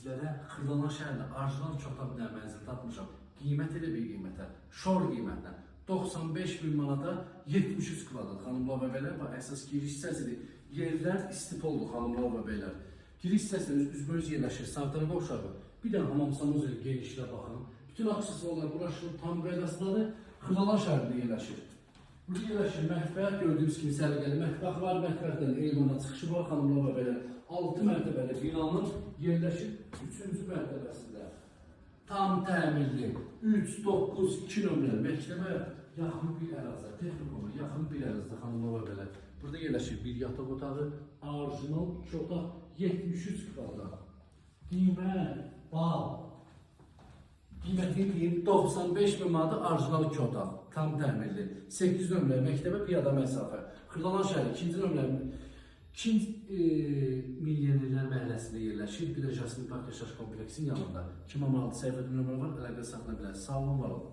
sizlərə Xırdalan şəhərində orijinal çox otan bir mənzil tapmışam. Qiymət elə bir qiymətə, şor qiymətlə 95.000 manata 73 kvadrat xanımlar və beylər. Bax, əsas giriş hissəsidir. Yerlər istifoldu xanımlar və beylər. Giriş hissəsində üzböz yerləşir, sağ tərəfə oxşardır. Bir də hamamsanız elə genişlə baxın. Bütün aksesuarlar burası tam qaydasındadır. Xırdalan şəhərində yerləşir. Burada yerləşir mətbəx, gördüyünüz kimi səliqəli mətbəx var. Mətbəxdən eyvana çıxışı var xanımlar və beylər. 6 mərtəbəli binanın yerləşir 3-cü mərtəbəsində. Tam təmirli 3-9-2 nömrəli məktəbə yaxın bir ərazidə, texnikuma yaxın bir ərazidə xanımlar və beylər. Burada yerləşir bir yataq otağı, orijinal 2 otaq 73 kvadrat. Qiymət, bal. Qiymətini deyim 95.000 manata orijinal 2 otaq, tam təmirli. 8 nömrəli məktəbə piyada məsafə. Xırdalan şəhəri 2-ci nömrəli Milyonerlər məhəlləsində yerləşir. Bir də Jasmin Park yaşayış kompleksinin yanında. 206 səhifəli nömrə var, əlaqə saxlaya bilərsiniz. Sağ olun, var olun.